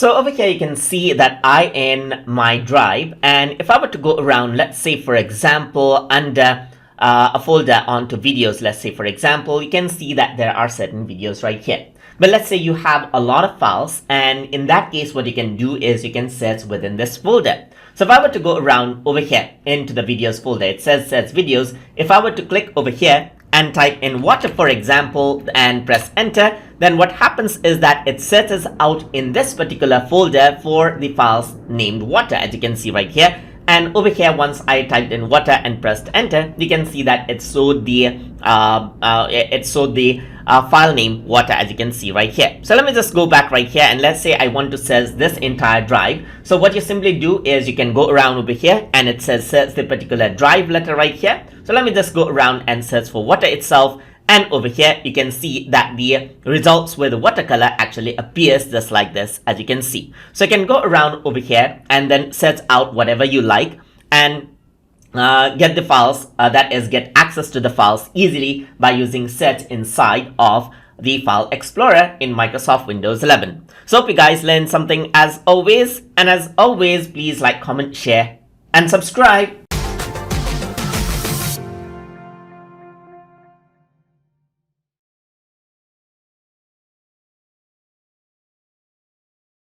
So over here you can see that I in my drive, and if I were to go around, let's say for example under a folder onto videos, let's say for example, you can see that there are certain videos right here. But let's say you have a lot of files, and in that case what you can do is you can search within this folder. So if I were to go around over here into the videos folder, it says search videos. If I were to click over here and type in water, for example, and press enter, then what happens is that it searches out in this particular folder for the files named water, as you can see right here. And over here, once I typed in water and pressed enter, you can see that it showed the file name water, as you can see right here. So let me just go back right here, and let's say I want to search this entire drive. So what you simply do is you can go around over here, and it says search the particular drive letter right here. So let me just go around and search for water itself. And over here, you can see that the results with the watercolor actually appears just like this, as you can see. So you can go around over here and then search out whatever you like and get the files, that is, get access to the files easily by using search inside of the File Explorer in Microsoft Windows 11. So hope you guys learned something as always. And as always, please like, comment, share, and subscribe.